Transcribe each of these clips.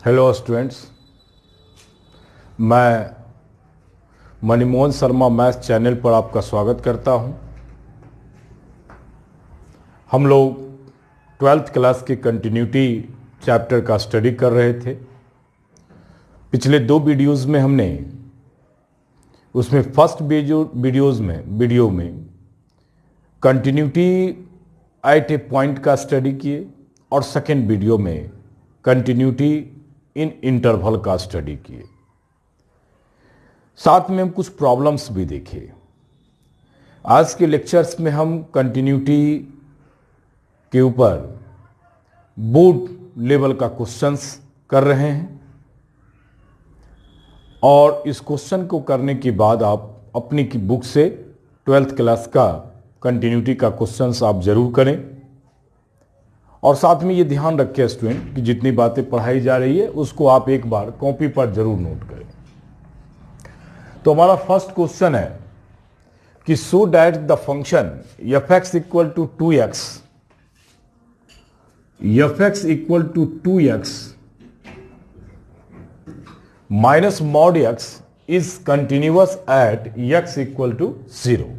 Hello students, मैं Manimohan Sharma math channel पर आपका स्वागत करता हूं। हम लोग 12th क्लास की कंटिन्यूटी चैप्टर का स्टडी कर रहे थे। पिछले दो वीडियोस में हमने उसमें फर्स्ट वीडियो में कंटिन्यूटी एट ए पॉइंट का स्टडी किए और सेकेंड वीडियो में कंटिन्यूटी इन इंटरवल का स्टडी किए। साथ में हम कुछ प्रॉब्लम्स भी देखे। आज के लेक्चर्स में हम कंटिन्यूटी के ऊपर बोर्ड लेवल का क्वेश्चंस कर रहे हैं और इस क्वेश्चन को करने के बाद आप अपनी की बुक से 12th क्लास का कंटिन्यूटी का क्वेश्चंस आप जरूर करें। और साथ में ये ध्यान रखें स्टूडेंट कि जितनी बातें पढ़ाई जा रही है उसको आप एक बार कॉपी पर जरूर नोट करें। तो हमारा फर्स्ट क्वेश्चन है कि so that the function f(x) equal to 2x minus mod x is continuous at x equal to 0।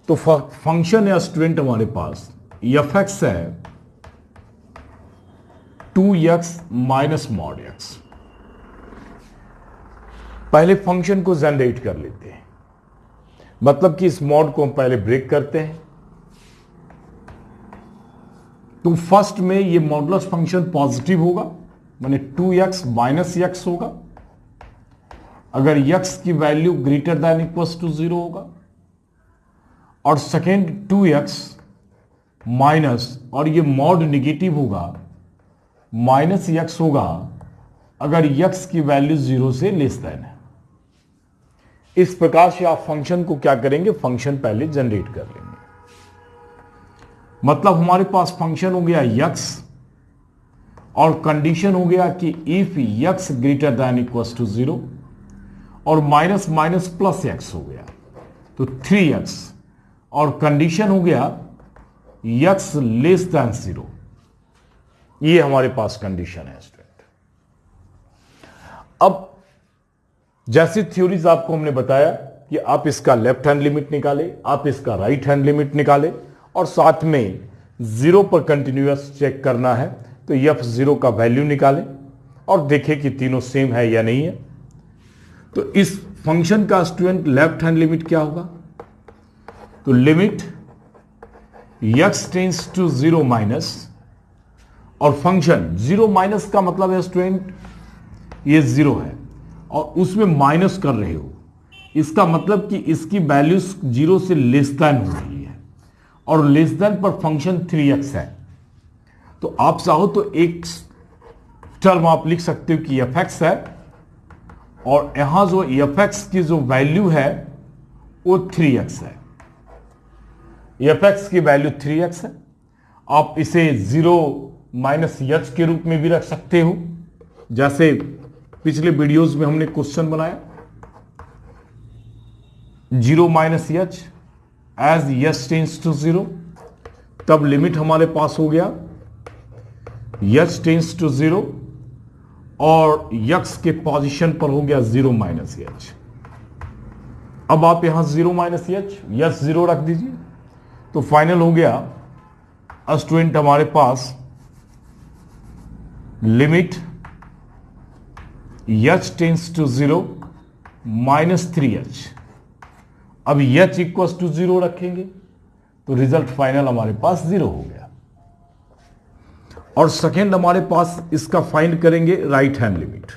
तो फंक्शन है स्टूडेंट हमारे पास f(x) है 2x माइनस मॉड x। पहले फंक्शन को जनरेट कर लेते हैं, मतलब कि इस मॉड को हम पहले ब्रेक करते हैं। तो फर्स्ट में ये मॉडुलस फंक्शन पॉजिटिव होगा, माने 2x माइनस x होगा अगर x की value greater than equals to 0 होगा। और सेकेंड 2x माइनस, और ये मॉड निगेटिव होगा, माइनस x होगा अगर x की वैल्यू 0 से लेस देन है। इस प्रकार से आप फंक्शन को क्या करेंगे, फंक्शन पहले जनरेट कर लेंगे। मतलब हमारे पास फंक्शन हो गया x और कंडीशन हो गया कि if x greater than equals to 0 और माइनस माइनस प्लस x हो गया तो 3x और कंडीशन हो गया x लेस देन 0। ये हमारे पास कंडीशन है स्टूडेंट। अब जैसी थ्योरीज आपको हमने बताया कि आप इसका लेफ्ट हैंड लिमिट निकाले, आप इसका राइट हैंड लिमिट निकाले और साथ में 0 पर कंटिन्यूअस चेक करना है तो f0 का वैल्यू निकालें और देखें कि तीनों सेम है या नहीं है। तो इस फंक्शन का स्टूडेंट लेफ्ट हैंड लिमिट क्या होगा, तो limit x tends to 0 minus, और फंक्शन 0 माइनस का मतलब है स्टूडेंट ये 0 है और उसमें माइनस कर रहे हो, इसका मतलब कि इसकी वैल्यू 0 से लेस देन हो रही है और लेस देन पर फंक्शन 3x है। तो आप चाहो तो एक टर्म आप लिख सकते हो कि f(x) है और यहां जो f(x) की जो वैल्यू है वो 3x है। f(x) की वैल्यू 3x है। आप इसे 0 माइनस h के रूप में भी रख सकते हो, जैसे पिछले वीडियोस में हमने क्वेश्चन बनाया 0 minus h as h tends to 0। तब लिमिट हमारे पास हो गया h टेंड्स टू 0 और x के पोजीशन पर हो गया 0 माइनस h। अब आप यहां 0 माइनस h 0 रख दीजिए तो फाइनल हो गया स्टूडेंट हमारे पास limit h tends to 0 minus 3h। अब h इक्वल्स टू 0 रखेंगे तो रिजल्ट फाइनल हमारे पास 0 हो गया। और सेकेंड हमारे पास इसका फाइंड करेंगे राइट हैंड लिमिट,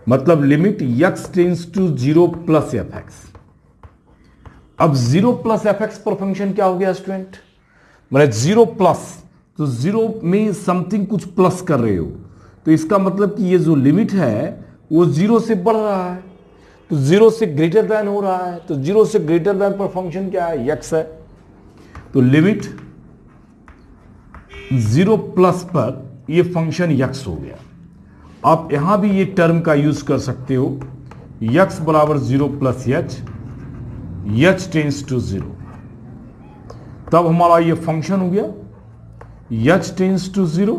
मतलब limit x tends to 0 plus f(x). अब 0 प्लस f(x) पर फंक्शन क्या हो गया स्टूडेंट, मतलब 0 प्लस, तो 0 में समथिंग कुछ प्लस कर रहे हो तो इसका मतलब कि ये जो लिमिट है वो 0 से बढ़ रहा है, तो 0 से ग्रेटर देन हो रहा है, तो 0 से ग्रेटर देन पर फंक्शन क्या है, x है। तो लिमिट 0 प्लस पर ये फंक्शन x हो गया। आप यहां भी ये टर्म का यूज कर सकते हो, x बराबर 0 प्लस h टेंड्स टू 0। तब हमारा ये फंक्शन हो गया h टेंड्स टू 0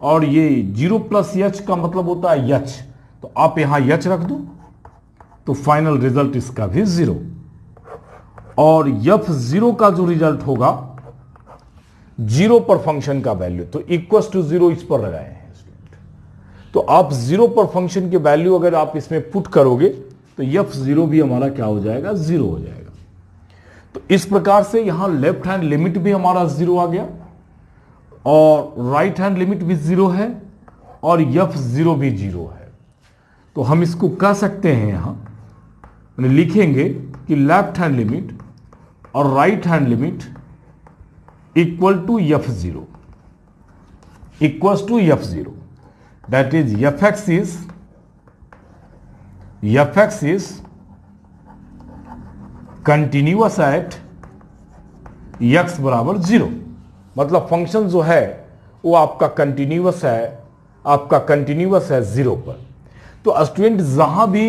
और ये 0 प्लस यच का मतलब होता है यच, तो आप यहां यच रख दो तो फाइनल रिजल्ट इसका भी 0। और f0 का जो रिजल्ट होगा 0 पर फंक्शन का वैल्यू, तो इक्वल टू 0 इस पर लगाए हैं। तो आप 0 पर फंक्शन की वैल्यू अगर आप इसमें पुट करोगे तो f0 भी हमारा क्या हो जाएगा, 0 हो जाएगा। तो इस प्रकार से यहां लेफ्ट हैंड लिमिट भी हमारा 0 आ गया और राइट हैंड लिमिट भी 0 है और f0 भी 0 है। तो हम इसको कह सकते हैं, यहां लिखेंगे कि लेफ्ट हैंड लिमिट और right hand limit equal to f0, equal to f0, that is fx is continuous at x बराबर 0। मतलब फंक्शन जो है वो आपका कंटिन्यूअस है, आपका कंटिन्यूअस है 0 पर। तो स्टूडेंट जहां भी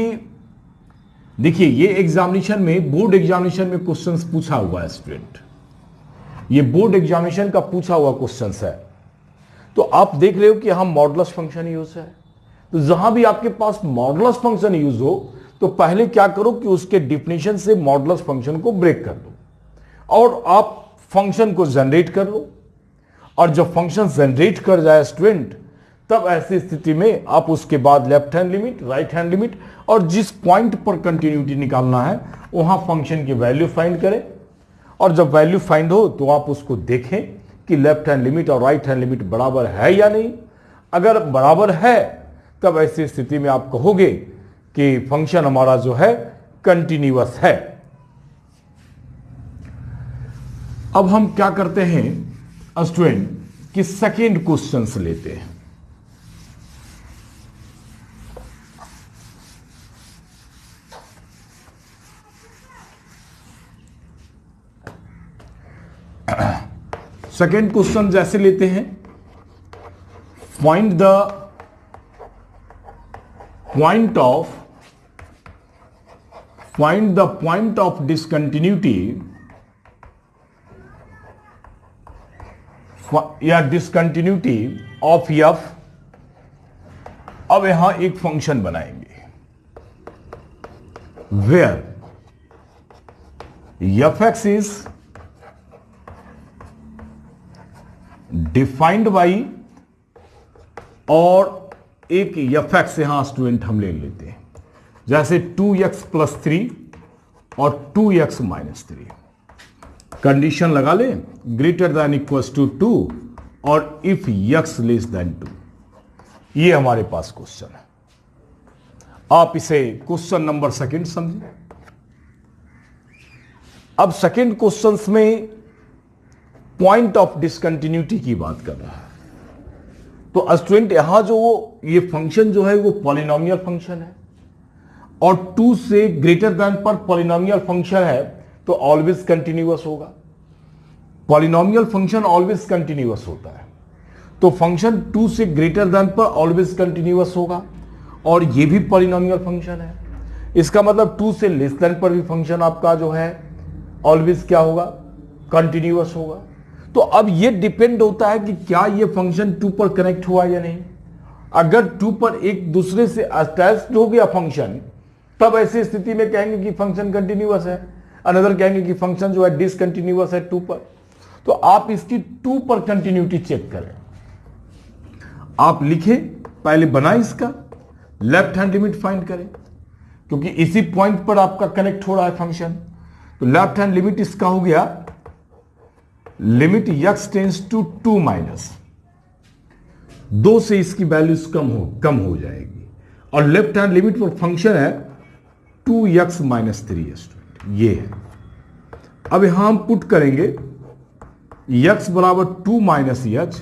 देखिए, ये एग्जामिनेशन में, बोर्ड एग्जामिनेशन में क्वेश्चंस पूछा हुआ है स्टूडेंट, ये बोर्ड एग्जामिनेशन का पूछा हुआ क्वेश्चंस है। तो आप देख रहे हो कि यहां मॉडुलस फंक्शन यूज है। तो जहां भी आपके पास मॉडुलस फंक्शन यूज हो तो पहले क्या करो कि उसके डिफिनेशन से मॉडुलस फंक्शन को ब्रेक कर दो और आप फंक्शन को जनरेट कर लो। और जब फंक्शन जनरेट कर जाए स्टूडेंट, तब ऐसी स्थिति में आप उसके बाद left hand limit, right hand limit और जिस पॉइंट पर कंटिन्यूटी निकालना है वहां फंक्शन की वैल्यू फाइंड करें। और जब वैल्यू फाइंड हो तो आप उसको देखें कि लेफ्ट हैंड लिमिट और राइट हैंड लिमिट बराबर है या नहीं। अगर बराबर है तब ऐसी स्थिति में आप कहोगे कि फंक्शन हमारा जो है कंटिन्यूअस है। अब हम क्या करते हैं स्टूडेंट कि सेकेंड क्वेश्चन से लेते हैं। सेकेंड क्वेश्चन जैसे लेते हैं, find the point of discontinuity या डिसकंटिन्यूटी ऑफ एफ। अब यहां एक फंक्शन बनाएंगे where f x is defined by, और एक एफ एक्स यहां स्टूडेंट हम ले लेते हैं, जैसे 2x प्लस 3 और 2x माइनस 3। कंडीशन लगा ले, ग्रेटर देन इक्वल टू 2 और इफ x लेस देन 2। ये हमारे पास क्वेश्चन है। आप इसे क्वेश्चन नंबर सेकंड समझिए। अब सेकंड क्वेश्चंस में पॉइंट ऑफ डिसकंटिन्यूटी की बात कर रहा है। तो स्टूडेंट यहां जो ये फंक्शन जो है वो पॉलिनोमियल फंक्शन है और 2 से ग्रेटर देन पर पॉलिनोमियल फंक्शन है तो ऑलवेज कंटिन्यूअस होगा। पॉलिनोमियल फंक्शन ऑलवेज कंटिन्यूअस होता है, तो फंक्शन 2 से ग्रेटर देन पर ऑलवेज कंटिन्यूअस होगा और ये भी पॉलिनोमियल फंक्शन है। इसका मतलब 2 से लेस देन पर भी फंक्शन आपका जो है ऑलवेज क्या होगा, कंटिन्यूअस होगा। तो अब ये डिपेंड होता है कि क्या ये फंक्शन 2 पर कनेक्ट हुआ या नहीं। अगर 2 पर एक दूसरे से अटैच्ड हो गया फंक्शन, तब ऐसी स्थिति में कहेंगे कि फंक्शन कंटिन्यूअस है, अनदर कहेंगे कि फंक्शन जो है डिसकंटिन्यूअस है 2 पर। तो आप इसकी 2 पर कंटिन्यूटी चेक करें। आप लिखें, पहले बनाएं इसका, लेफ्ट हैंड लिमिट फाइंड करें क्योंकि इसी पॉइंट पर आपका कनेक्ट हो रहा है फंक्शन। तो लेफ्ट हैंड लिमिट इसका हो गया limit x tends to 2 minus 2 से इसकी वैल्यूज कम हो जाएगी और लेफ्ट हैंड लिमिट पर फंक्शन है 2x माइनस 3 स्टूडेंट, ये है। अब यहां हम पुट करेंगे x बराबर 2 माइनस h,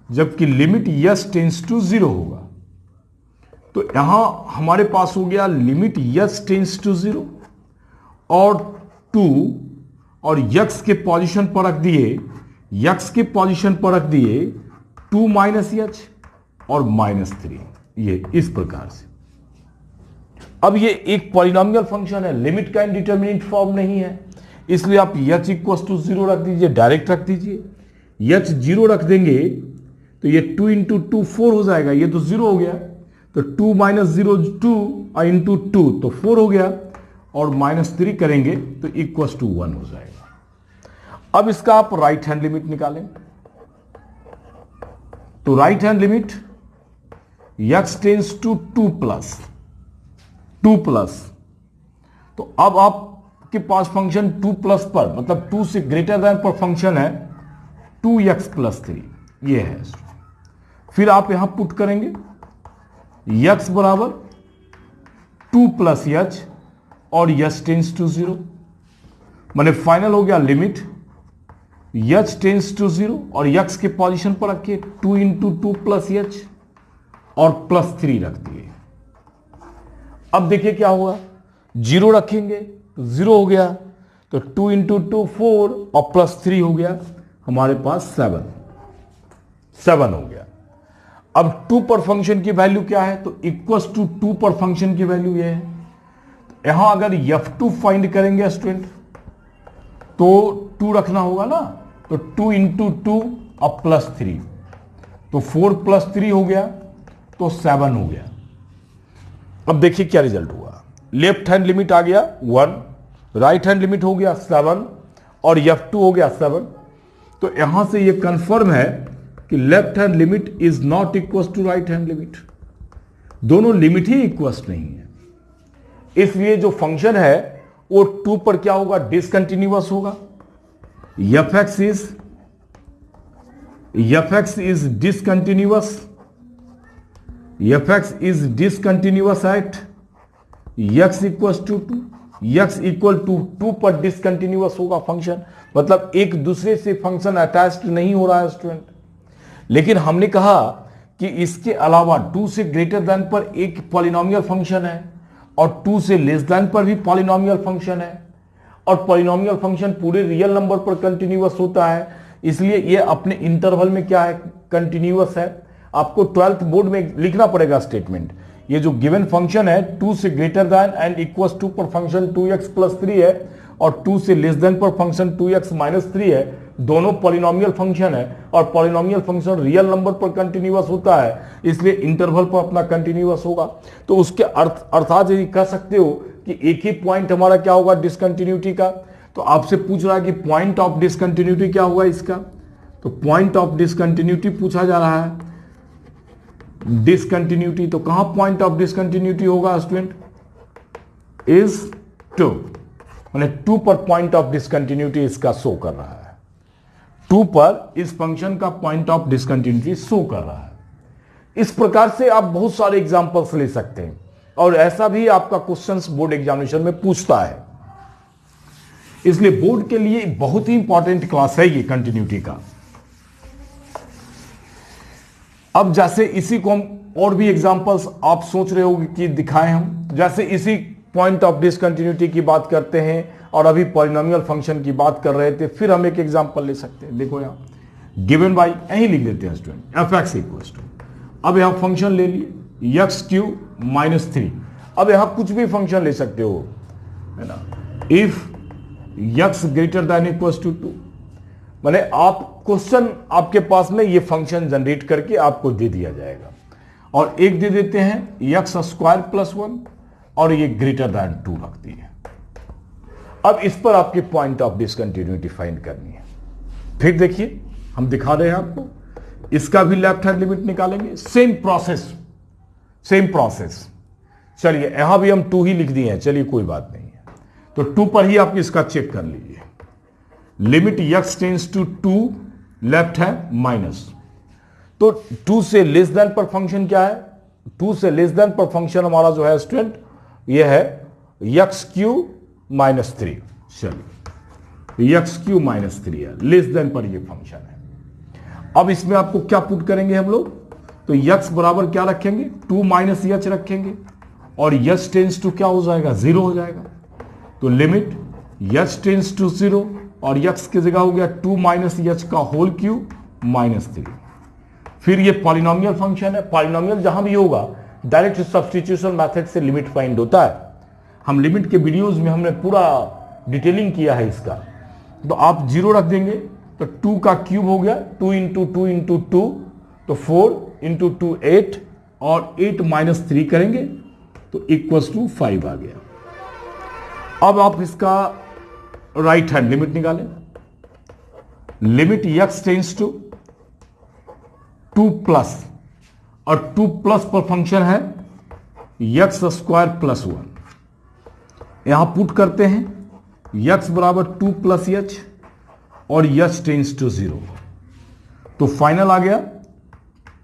जबकि लिमिट s टेंस टू 0 होगा। तो यहां हमारे पास हो गया लिमिट s टेंस टू 0 और 2 और x के पोजीशन पर रख दिए, x के पोजीशन पर रख दिए 2 माइनस h और माइनस 3, ये इस प्रकार से। अब ये एक पॉलिनोमियल फंक्शन है, लिमिट का इंडिटरमिनेट फॉर्म नहीं है, इसलिए आप h इक्वल टू 0 रख दीजिए, डायरेक्ट रख दीजिए। h 0 रख देंगे तो ये 2 इंटू 2 4 हो जाएगा, ये तो 0 हो गया, तो 2 माइनस 0 2 इंटू 2 तो 4 हो गया, और -3 करेंगे तो इक्वल टू 1 हो जाएगा। अब इसका आप राइट हैंड लिमिट निकालें, तो right hand limit x tends to 2 plus, तो अब आपके पास फंक्शन 2 प्लस पर, मतलब 2 से ग्रेटर देन पर फंक्शन है 2x प्लस 3, ये है। फिर आप यहां पुट करेंगे x बराबर 2 प्लस h और h टेंस टू 0, मैंने फाइनल हो गया लिमिट h टेंस टू 0 और x के पोजीशन पर रखिए 2 इंटू 2 प्लस h और +3 रख दिए। अब देखिए क्या हुआ, 0 रखेंगे तो 0 हो गया, तो 2 इंटू 2 4 और +3 हो गया, हमारे पास 7 हो गया। अब 2 पर फंक्शन की वैल्यू क्या है, तो इक्वल्स टू 2 पर फंक्शन की वैल्यू ये है। तो यहां अगर f2 फाइंड करेंगे स्टूडेंट तो 2 रखना होगा ना, तो 2 इंटू 2 और +3, तो 4 + 3 हो गया, तो 7 हो गया। अब देखिए क्या रिजल्ट हुआ, लेफ्ट हैंड लिमिट आ गया 1, राइट हैंड लिमिट हो गया 7 और f2 हो गया 7। तो यहां से यह कंफर्म है कि left hand limit is not equal to right hand limit, दोनों लिमिट ही इक्वल नहीं है। इसलिए जो फंक्शन है वो 2 पर क्या होगा, डिसकंटिन्यूअस होगा। fx is discontinuous, fx is discontinuous at x equals to 2, x equal to 2 पर डिसकंटिन्यूअस होगा फंक्शन, मतलब एक दूसरे से फंक्शन अटैच्ड नहीं हो रहा है स्टूडेंट। लेकिन हमने कहा कि इसके अलावा 2 से ग्रेटर देन पर एक पॉलिनोमियल फंक्शन है और 2 से लेस देन पर भी पॉलिनोमियल फंक्शन है, और पॉलिनोमियल फंक्शन पूरे रियल नंबर पर कंटिन्यूअस होता है, इसलिए ये अपने इंटरवल में क्या है, कंटिन्यूअस है। आपको 12th बोर्ड में लिखना पड़ेगा स्टेटमेंट, ये जो गिवन फंक्शन है 2 से greater than and equals to पर फंक्शन 2x + 3 है और 2 से लेस देन पर फंक्शन 2x - 3 है, दोनों पॉलिनोमियल फंक्शन है और पॉलिनोमियल फंक्शन रियल नंबर पर कंटिन्यूअस होता है, इसलिए इंटरवल पर अपना कंटिन्यूअस होगा। तो उसके अर्थात यदि कह सकते हो कि एक ही पॉइंट हमारा क्या होगा डिसकंटिन्यूटी का। तो आपसे पूछ रहा है कि पॉइंट ऑफ डिसकंटिन्यूटी क्या होगा इसका, तो पॉइंट ऑफ डिसकंटिन्यूटी पूछा जा रहा है। डिसकंटिन्यूटी तो कहां पॉइंट ऑफ डिसकंटिन्यूटी होगा स्टूडेंट, इज 2, मैंने 2 पर पॉइंट ऑफ डिसकंटिन्यूटी इसका शो कर रहा है, 2 पर इस फंक्शन का पॉइंट ऑफ डिसकंटिन्यूटी शो कर रहा है। इस प्रकार से आप बहुत सारे एग्जांपल्स ले सकते हैं और ऐसा भी आपका क्वेश्चंस बोर्ड एग्जामिनेशन में पूछता है, इसलिए बोर्ड के लिए बहुत ही इंपॉर्टेंट क्लास है ये कंटिन्यूटी का। अब जैसे इसी को हम और भी एग्जांपल्स आप सोच रहे होंगे कि दिखाएं हम, जैसे इसी पॉइंट ऑफ डिसकंटिन्यूटी की बात करते हैं और अभी पॉलिनोमियल फंक्शन की बात कर रहे थे, फिर हम एक एग्जांपल ले सकते हैं। देखो यहां गिवन बाय, यही लिख देते हैं स्टूडेंट, fx इक्वल्स टू, अब यहां फंक्शन ले लिए x³ - 3, अब यहां कुछ भी फंक्शन ले सकते हो, है ना, if x greater than equals to 2, माने आप क्वेश्चन आपके पास में ये फंक्शन जनरेट करके आपको दे दिया जाएगा, और एक दे देते हैं x² + 1 और ये ग्रेटर देन 2 रखती है। अब इस पर आपके पॉइंट ऑफ डिसकंटिन्यूटी फाइंड करनी है। फिर देखिए हम दिखा रहे हैं आपको, इसका भी लेफ्ट हैंड लिमिट निकालेंगे, सेम प्रोसेस। चलिए यहां भी हम 2 ही लिख दिए हैं, चलिए कोई बात नहीं है, तो 2 पर ही आप इसका चेक कर लीजिए। Limit x tends to 2 left है माइनस, तो 2 से लेस देन पर फंक्शन क्या है, 2 से लेस देन पर फंक्शन हमारा जो है स्टूडेंट ये है x³ - 3। चलिए x³ - 3 है, लेस देन पर ये फंक्शन है। अब इसमें आपको क्या पुट करेंगे हम लोग, तो x बराबर क्या रखेंगे, 2 - h रखेंगे और h टेंस टू क्या हो जाएगा, 0 हो जाएगा। तो लिमिट h टेंस टू 0 और x की जगह हो गया 2 - h का होल क्यूब -3। फिर ये पॉलिनोमियल फंक्शन है, पॉलिनोमियल जहां भी होगा डायरेक्ट सब्स्टिट्यूशन मेथड से लिमिट फाइंड होता है। हम लिमिट के वीडियोस में हमने पूरा डिटेलिंग किया है इसका। तो आप 0 रख देंगे तो 2 का क्यूब हो गया, 2 इंटू 2 इंटू 2 तो 4 इंटू 2 8 और 8 माइनस 3 करेंगे तो इक्वल्स टू 5 आ गया। अब आप इसका राइट हैंड लिमिट निकालें। Limit x tends to 2 plus, और 2 प्लस पर फंक्शन है x स्क्वायर प्लस 1। यहां पुट करते हैं x बराबर 2 प्लस एच और h टेंस टू 0, तो फाइनल आ गया।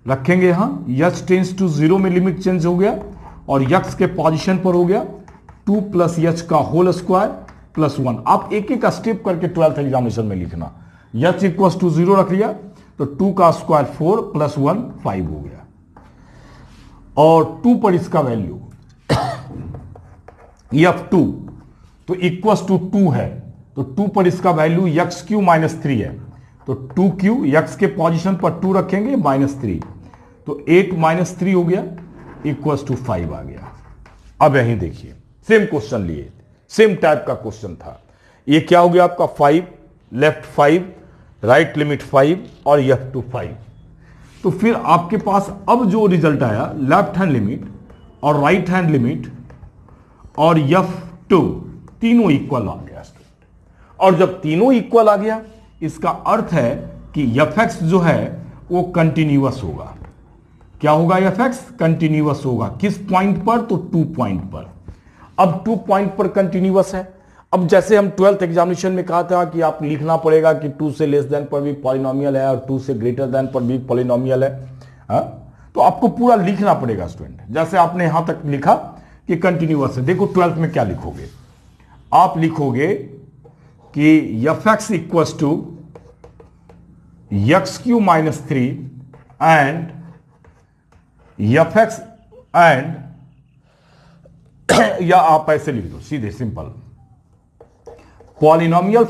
रखेंगे यहां h टेंस टू 0 में लिमिट चेंज हो गया और x के पोजीशन पर हो गया 2 प्लस एच का होल स्क्वायर प्लस 1। आप एक एक स्टेप करके 12th एग्जामिनेशन में लिखना। h इक्वल टू 0 रख लिया तो 2 का स्क्वायर 4 प्लस 1 5 हो गया, और 2 पर इसका वैल्यू f2 तो इक्वल टू 2 है, तो 2 पर इसका वैल्यू एक्स क्यू माइनस 3 है, तो 2q x के पोजीशन पर 2 रखेंगे माइनस 3, तो 8 माइनस 3 हो गया इक्वल टू 5 आ गया। अब यहीं देखिए सेम क्वेश्चन लिए, सेम टाइप का क्वेश्चन था। ये क्या हो गया आपका 5, लेफ्ट 5, राइट लिमिट 5 और यह टू 5। तो फिर आपके पास अब जो रिजल्ट आया लेफ्ट हैंड लिमिट और राइट हैंड लिमिट और f2 तीनों इक्वल आ गया स्टूडेंट। और जब तीनों इक्वल आ गया इसका अर्थ है कि fx जो है वो कंटिन्यूअस होगा। क्या होगा? fx कंटिन्यूअस होगा। किस पॉइंट पर? तो 2 पॉइंट पर। अब 2 पॉइंट पर कंटिन्यूअस है। अब जैसे हम 12th एग्जामिनेशन में कहा था कि आप लिखना पड़ेगा कि 2 से लेस देन पर भी पॉलिनोमियल है और 2 से ग्रेटर देन पर भी पॉलिनोमियल है। तो आपको पूरा लिखना पड़ेगा स्टूडेंट। जैसे आपने यहां तक लिखा कि कंटिन्यूअस है, देखो 12th में क्या लिखोगे। आप लिखोगे कि fx equals to x cube minus 3 and fx and या आप ऐसे लिख दो सीधे सिंपल, पॉलिनोमियल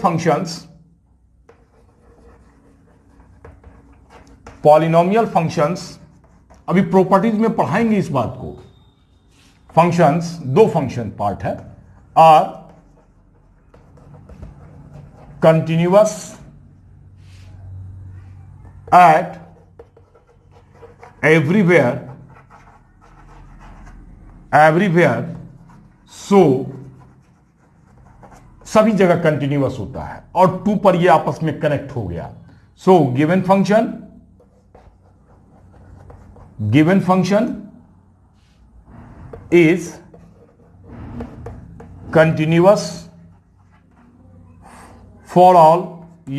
फंक्शंस अभी प्रॉपर्टीज में पढ़ाएंगे इस बात को। फंक्शंस, 2 फंक्शन पार्ट है, are continuous at everywhere so सभी जगह कंटिन्यूअस होता है, और 2 पर ये आपस में कनेक्ट हो गया। So given function is continuous for all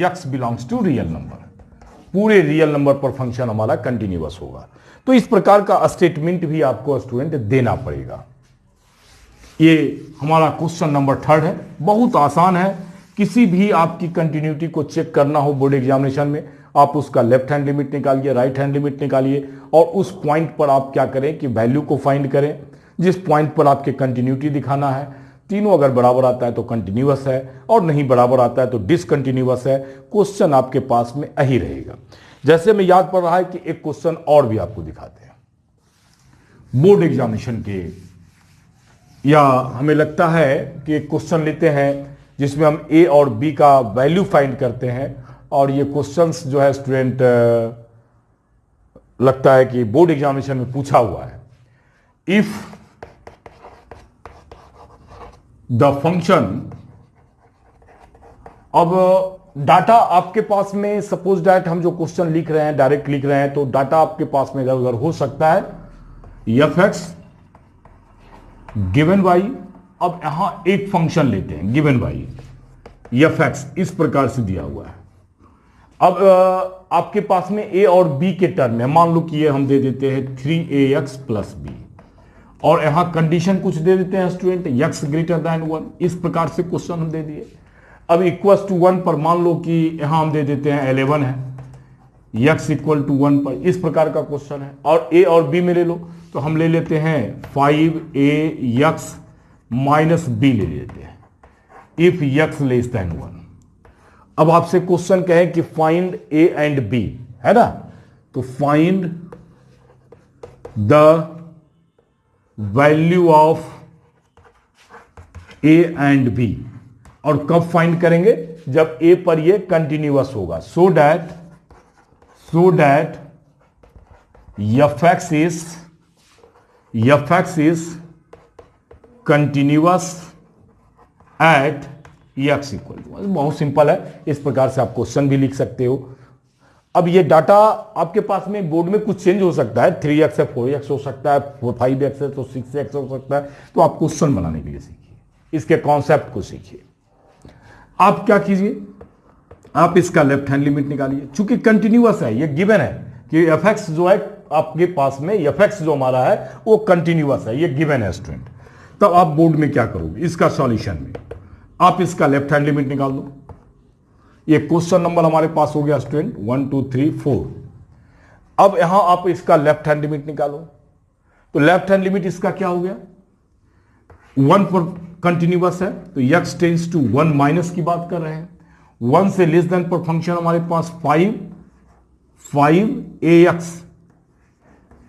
x belongs to real number. पूरे रियल नंबर पर फंक्शन हमारा कंटिन्यूअस होगा। तो इस प्रकार का स्टेटमेंट भी आपको स्टूडेंट देना पड़ेगा। ये हमारा क्वेश्चन नंबर 3 है, बहुत आसान है। किसी भी आपकी कंटिन्यूटी को चेक करना हो बोर्ड एग्जामिनेशन में, आप उसका लेफ्ट हैंड लिमिट निकालिए, राइट हैंड लिमिट निकालिए, और उस पॉइंट पर आप क्या करें कि वैल्यू को फाइंड करें जिस पॉइंट पर आपके कंटिन्यूटी दिखाना है। तीनों अगर बराबर आता है तो कंटिन्यूअस है, और नहीं बराबर आता है तो डिसकंटिन्यूअस है। क्वेश्चन आपके पास में यही रहेगा। जैसे मैं याद पड़ रहा है कि एक क्वेश्चन और भी आपको दिखाते हैं बोर्ड एग्जामिनेशन के, या हमें लगता है कि एक क्वेश्चन लेते हैं जिसमें हम ए और बी का वैल्यू फाइंड करते हैं। और ये क्वेश्चंस जो है स्टूडेंट लगता है कि बोर्ड एग्जामिनेशन में पूछा हुआ है। इफ द फंक्शन, अब डाटा आपके पास में, सपोज दैट हम जो क्वेश्चन लिख रहे हैं डायरेक्ट लिख रहे हैं, तो डाटा आपके पास में इधर उधर हो सकता है। fx गिवन y, अब यहां एक फंक्शन लेते हैं गिवन y, fx इस प्रकार से दिया हुआ है। अब आपके पास में a और b के टर्म है। मान लो कि ये हम दे देते हैं 3ax प्लस b, और यहां कंडीशन कुछ दे देते हैं स्टूडेंट x ग्रेटर देन 1। इस प्रकार से क्वेश्चन हम दे दिए। अब इक्वल टू 1 पर मान लो कि यहां हम दे देते हैं 11 है, x इक्वल टू 1 पर इस प्रकार का क्वेश्चन है। और a और b में ले लो तो हम ले लेते हैं 5ax माइनस b ले लेते हैं इफ x लेस देन 1। अब आपसे क्वेश्चन कहें कि फाइंड a एंड b, है ना, तो find the value of a and b, और कब फाइंड करेंगे? जब a पर ये कंटिन्यूअस होगा। So that f x is continuous at x equal to, बहुत सिंपल है, इस प्रकार से आप क्वेश्चन भी लिख सकते हो। अब ये डाटा आपके पास में बोर्ड में कुछ चेंज हो सकता है, 3x है 4x हो सकता है, 5x है तो 6x हो सकता है, तो आप क्वेश्चन बनाने के लिए सीखिए, इसके कॉन्सेप्ट को सीखिए। आप क्या कीजिए, आप इसका लेफ्ट हैंड लिमिट निकालिए, चूंकि कंटिन्यूअस है, ये गिवन है कि fx जो है आपके पास में, fx जो हमारा है वो कंटिन्यूअस है, ये गिवन है स्टूडेंट। तब आप बोर्ड में क्या करोगे, इसका सॉल्यूशन में आप इसका लेफ्ट हैंड लिमिट निकाल दो। ये क्वेश्चन नंबर हमारे पास हो गया स्टूडेंट 1 2 3 4। अब यहां आप इसका लेफ्ट हैंड लिमिट निकालो, तो लेफ्ट हैंड लिमिट इसका क्या हो गया, 1 पर कंटिन्यूअस है तो x टेंस टू 1 माइनस की बात कर रहे हैं, 1 से लेस देन पर फंक्शन हमारे पास 5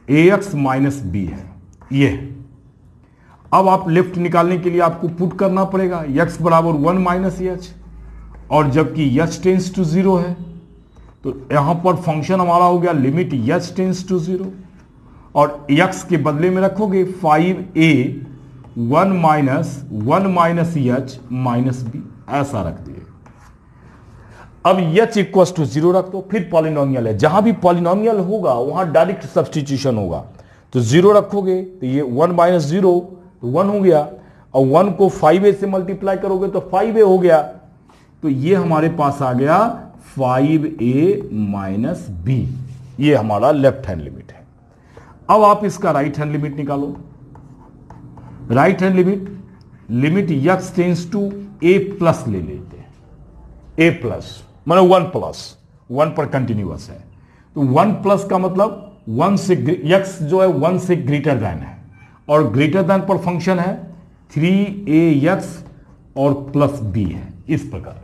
ax माइनस b है ये। अब आप लेफ्ट निकालने के लिए आपको पुट करना पड़ेगा x बराबर 1 माइनस एच, और जबकि h टेंस टू 0 है तो यहां पर फंक्शन हमारा हो गया लिमिट h टेंस टू 0, और x के बदले में रखोगे 5a 1 minus H minus b, ऐसा रख दिए। अब h इक्वल टू 0 रख दो, फिर पॉलिनोमियल है, जहां भी पॉलिनोमियल होगा वहां डायरेक्ट सब्सटीट्यूशन होगा, तो 0 रखोगे तो ये 1 माइनस 0 1 हो गया, और 1 को 5a से मल्टीप्लाई करोगे तो 5a हो गया, तो ये हमारे पास आ गया 5a माइनस b, ये हमारा लेफ्ट हैंड लिमिट है। अब आप इसका राइट हैंड लिमिट निकालो, right hand limit x tends to a plus ले लेते हैं, a प्लस माने 1 प्लस, 1 पर कंटिन्यूअस है तो 1 प्लस का मतलब 1 से x जो है 1 से ग्रेटर देन है, और ग्रेटर देन पर फंक्शन है 3ax और प्लस b है, इस प्रकार का।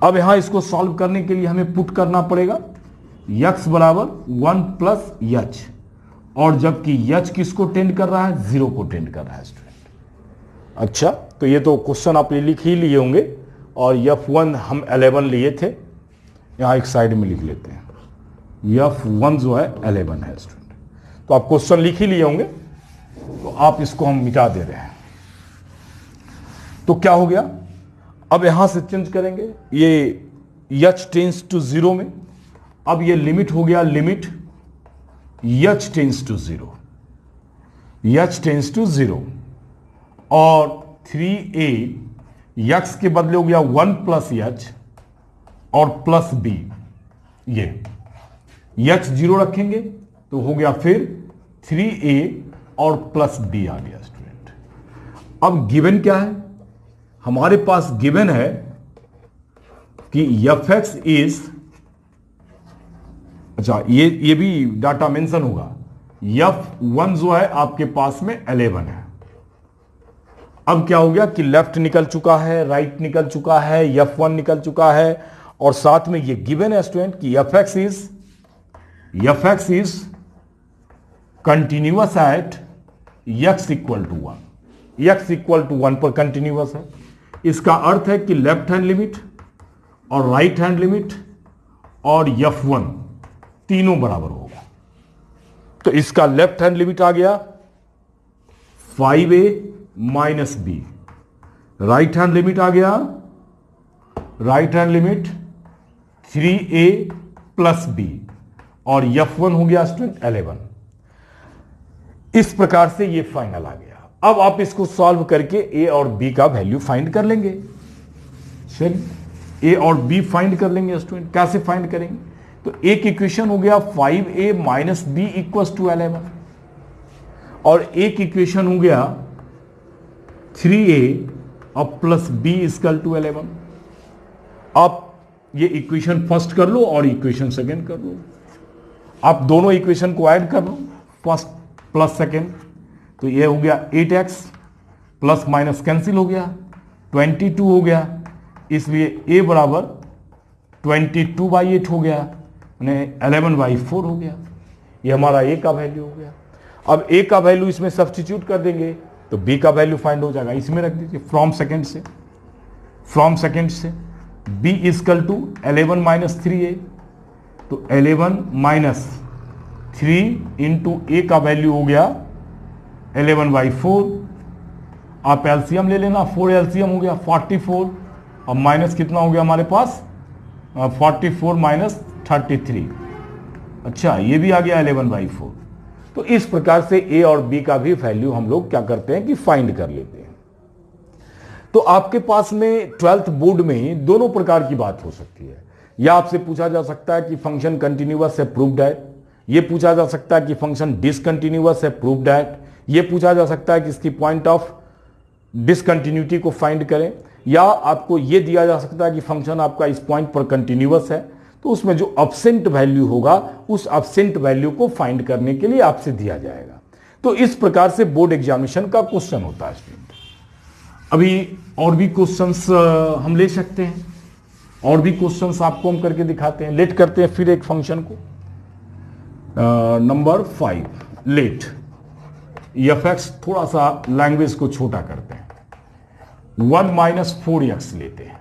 अब यहां इसको सॉल्व करने के लिए हमें पुट करना पड़ेगा x बराबर 1 प्लस h, और जबकि h किसको टेंड कर रहा है, 0 को टेंड कर रहा है स्टूडेंट। अच्छा, तो ये तो क्वेश्चन आप लिख ही लिए होंगे, और f1 हम 11 लिए थे, यहां एक साइड में लिख लेते हैं, f1 जो है 11 है स्टूडेंट, तो आप क्वेश्चन लिख ही लिए होंगे, तो आप इसको हम मिटा दे रहे हैं। तो क्या हो गया, अब यहां से चेंज करेंगे ये h टेंस टू 0 में, अब ये लिमिट हो गया limit h tends to 0, h tends to 0, और 3a x के बदले हो गया 1 प्लस h और प्लस b, ये h 0 रखेंगे तो हो गया फिर 3a और प्लस b आ गया स्टूडेंट। अब गिवन क्या है, हमारे पास गिवन है कि fx इज, अच्छा ये भी डाटा मेंशन होगा, f1 जो है आपके पास में 11 है। अब क्या हो गया कि लेफ्ट निकल चुका है, राइट निकल चुका है, f1 निकल चुका है, और साथ में ये गिवन है स्टूडेंट कि fx is continuous at x equal to 1, x equal to 1 पर कंटिन्यूअस है। इसका अर्थ है कि लेफ्ट हैंड लिमिट और राइट हैंड लिमिट और f1 तीनों बराबर होगा, तो इसका लेफ्ट हैंड लिमिट आ गया 5a minus b, right hand limit आ गया, right hand limit 3a plus b, और f1 हो गया स्टूडेंट 11। इस प्रकार से ये फाइनल आ गया। अब आप इसको सॉल्व करके a और b का वैल्यू फाइंड कर लेंगे। चलिए a और b फाइंड कर लेंगे स्टूडेंट। कैसे फाइंड करेंगे, तो एक इक्वेशन हो गया 5a minus b equals to 11, और एक इक्वेशन हो गया 3a और प्लस b इक्वल टू 11। आप ये इक्वेशन फर्स्ट कर लो और इक्वेशन सेकंड कर लो, आप दोनों इक्वेशन को ऐड कर लो, फर्स्ट प्लस सेकंड, तो ये हो गया 8x, प्लस माइनस कैंसिल हो गया, 22 हो गया, इसलिए a बराबर 22/8 हो गया, यानी 11/4 हो गया। ये हमारा a का वैल्यू हो गया। अब a का वैल्यू इसमें सब्स्टिट्यूट कर देंगे तो b का वैल्यू फाइंड हो जाएगा, इसमें रख दीजिए फ्रॉम सेकंड से b equal to 11 minus 3a, तो 11 माइनस 3 इंटू ए का वैल्यू हो गया 11/4। आप एलसीएम ले लेना, 4 एलसीएम हो गया 44, और माइनस कितना हो गया हमारे पास 44 माइनस 33। अच्छा, ये भी आ गया 11/4। तो इस प्रकार से ए और बी का भी वैल्यू हम लोग क्या करते हैं कि फाइंड कर लेते हैं। तो आपके पास में 12th बोर्ड में दोनों प्रकार की बात हो सकती है। या आपसे पूछा जा सकता है कि फंक्शन कंटिन्यूअस है, प्रूव्ड है। ये पूछा जा सकता है कि फंक्शन डिसकंटिन्यूअस है, प्रूव्ड है। ये पूछा जा सकता है कि इसकी पॉइंट ऑफ डिसकंटिन्यूटी को फाइंड करें। या आपको यह दिया जा सकता है कि फंक्शन आपका इस पॉइंट पर कंटिन्यूअस है, तो उसमें जो एब्सेंट वैल्यू होगा उस एब्सेंट वैल्यू को फाइंड करने के लिए आपसे दिया जाएगा। तो इस प्रकार से बोर्ड एग्जामिनेशन का क्वेश्चन होता है स्टूडेंट। अभी और भी क्वेश्चंस हम ले सकते हैं, और भी क्वेश्चंस आपको हम करके दिखाते हैं। लेट करते हैं फिर एक फंक्शन को। नंबर 5 लेट एफ(x), थोड़ा सा लैंग्वेज को छोटा करते हैं। 1 माइनस 4x लेते हैं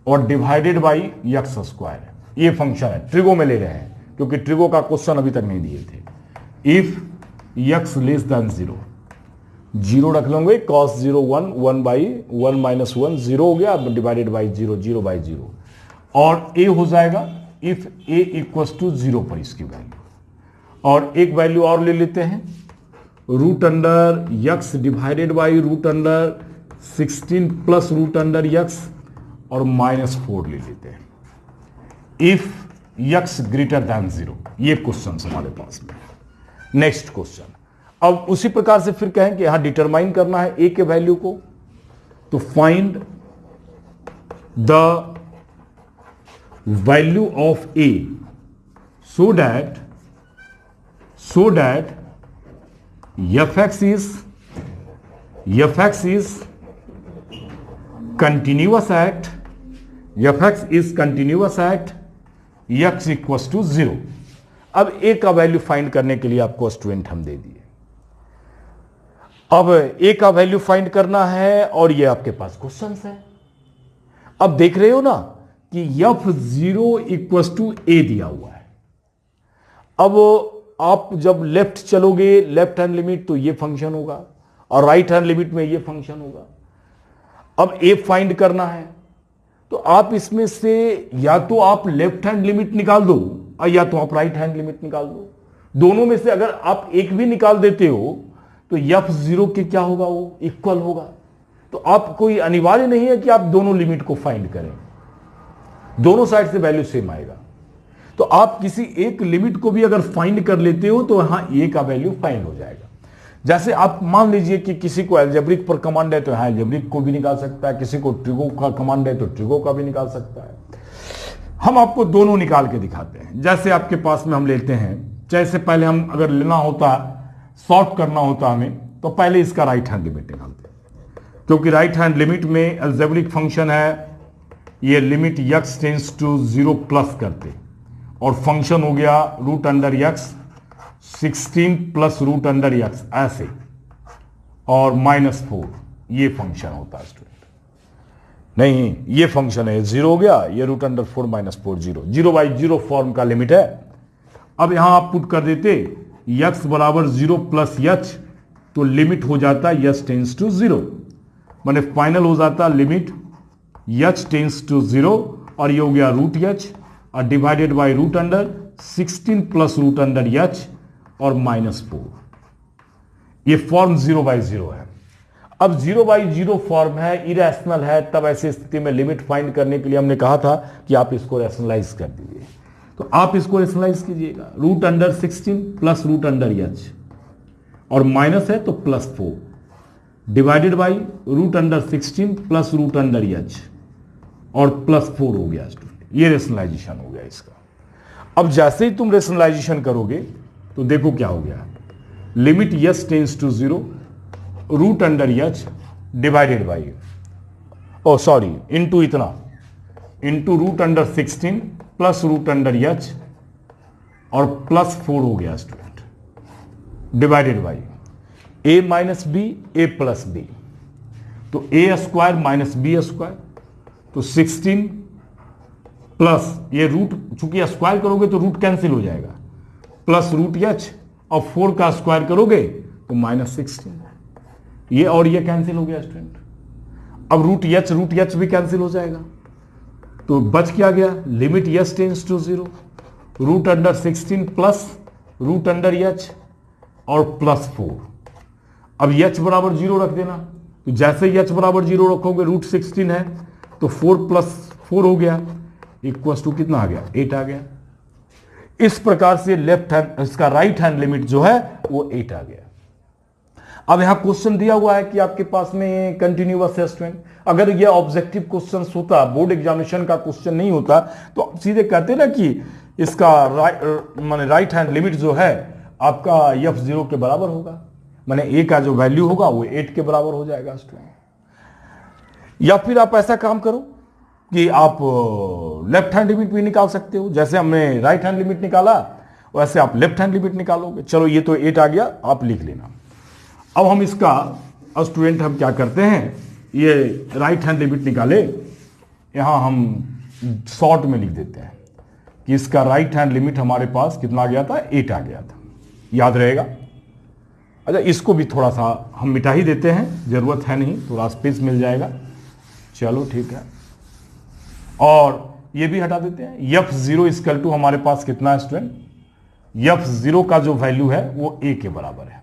और डिवाइडेड बाई x²। ये फंक्शन है, ट्रिगो में ले रहे हैं क्योंकि ट्रिगो का क्वेश्चन अभी तक नहीं दिए थे। इफ x लेस देन 0, 0 रख लोगे, cos 0 1, 1/1 माइनस 1 0 हो गया, डिवाइडेड बाई 0, 0/0। और a हो जाएगा इफ a इक्वल्स टू 0 पर इसकी वैल्यू। और एक वैल्यू और ले लेते हैं, √x divided by √16 plus √x और -4 ले लेते हैं इफ x ग्रेटर देन 0। ये क्वेश्चन हमारे पास में। नेक्स्ट क्वेश्चन, अब उसी प्रकार से फिर कहें कि यहां डिटरमाइन करना है a के वैल्यू को, तो find the value of a so that f(x) is continuous at f(x) is continuous at x equals to 0। अब a का वैल्यू फाइंड करने के लिए आपको स्टूडेंट हम दे दिए। अब a का वैल्यू फाइंड करना है और ये आपके पास क्वेश्चन है। अब देख रहे हो ना कि f(0) इक्वल्स टू a दिया हुआ है। अब आप जब लेफ्ट चलोगे, लेफ्ट हैंड लिमिट, तो ये फंक्शन होगा और राइट हैंड लिमिट में ये फंक्शन होगा। अब a फाइंड करना है तो आप इसमें से या तो आप लेफ्ट हैंड लिमिट निकाल दो और या तो आप राइट हैंड लिमिट निकाल दो। दोनों में से अगर आप एक भी निकाल देते हो तो f(0) के क्या होगा, वो इक्वल होगा। तो आप कोई अनिवार्य नहीं है कि आप दोनों लिमिट को फाइंड करें, दोनों साइड से वैल्यू सेम आएगा। तो आप किसी एक लिमिट को भी अगर फाइंड कर लेते हो तो यहां a का वैल्यू फाइंड हो जाएगा। जैसे आप मान लीजिए कि किसी को एल्जेब्रिक पर कमांड है तो यहां एल्जेब्रिक को भी निकाल सकता है, किसी को ट्रिगो का कमांड है तो ट्रिगो का भी निकाल सकता है। हम आपको दोनों निकाल के दिखाते हैं। जैसे आपके पास में हम लेते हैं, जैसे पहले हम अगर लेना होता, सॉल्व करना होता हमें, तो पहले इसका राइट हैंड लिमिट निकालते हैं, क्योंकि राइट हैंड लिमिट में एल्जेब्रिक फंक्शन है, ये limit x tends to 0 plus करते, और फंक्शन हो गया √x 16 प्लस √x ऐसे, और -4 ये फंक्शन होता है स्टूडेंट। नहीं, ये फंक्शन है 0 हो गया, ये √4 -4 0, 0/0 फॉर्म का लिमिट है। अब यहां आप पुट कर देते x बराबर 0 प्लस h, तो लिमिट हो जाता h टेंड्स टू 0, माने फाइनल हो जाता लिमिट h टेंड्स टू 0, और ये हो गया √h और डिवाइडेड बाई √16 प्लस √h और -4। ये फॉर्म 0/0 है। अब 0/0 फॉर्म है, इरेशनल है, तब ऐसी स्थिति में लिमिट फाइंड करने के लिए हमने कहा था कि आप इसको रैशनलाइज कर दीजिए। तो आप इसको रैशनलाइज कीजिएगा, √16 प्लस √h और माइनस है तो +4 डिवाइडेड बाई √16 प्लस √h और +4 हो गया स्टूडेंट। ये रेशनलाइजेशन हो गया इसका। अब जैसे ही तुम रेशनलाइजेशन करोगे तो देखो क्या हो गया, limit s tends to 0 √h divided by into इतना, इंटू √16 प्लस √h और +4 हो गया student, divided by a minus b a plus b, तो a² माइनस b², तो 16 प्लस ये रूट, चूंकि स्क्वायर करोगे तो रूट कैंसिल हो जाएगा, प्लस रूट एच और 4 का स्क्वायर करोगे तो -16, ये और ये कैंसिल हो गया स्टूडेंट। अब रूट एच भी कैंसिल हो जाएगा, तो बच क्या गया, limit h tends to 0, root under 16 plus root under h और प्लस 4। अब एच बराबर 0 रख देना, तो जैसे ही एच बराबर 0 रखोगे, रूट 16 है तो 4 प्लस 4 हो गया, इक्वल्स टू कितना आ गया, 8 आ गया। इस प्रकार से लेफ्ट हैंड, इसका राइट हैंड लिमिट जो है वो 8 आ गया। अब यहां क्वेश्चन दिया हुआ है कि आपके पास में कंटिन्यूअस है स्टूडेंट। अगर ये ऑब्जेक्टिव क्वेश्चन होता, बोर्ड एग्जामिनेशन का क्वेश्चन नहीं होता, तो सीधे कहते ना कि इसका राइट हैंड लिमिट जो है आपका F0 के बराबर होगा, माने ए का जो वैल्यू होगा वो 8 के बराबर हो जाएगा स्टूडेंट। या फिर आप ऐसा काम करो कि आप लेफ्ट हैंड लिमिट भी निकाल सकते हो, जैसे हमने राइट हैंड लिमिट निकाला वैसे आप लेफ्ट हैंड लिमिट निकालोगे। चलो ये तो 8 आ गया, आप लिख लेना। अब हम इसका स्टूडेंट हम क्या करते हैं, ये राइट हैंड लिमिट निकाले, यहां हम शॉर्ट में लिख देते हैं कि इसका राइट हैंड लिमिट हमारे पास कितना आ गया था, 8 आ गया था, याद रहेगा। अच्छा, इसको भी थोड़ा सा हम मिटा ही देते हैं, जरूरत है नहीं, थोड़ा स्पेस मिल जाएगा। चलो ठीक है, और ये भी हटा देते हैं। F0 इक्वल टू हमारे पास कितना है स्टूडेंट, F0 का जो वैल्यू है वो a के बराबर है।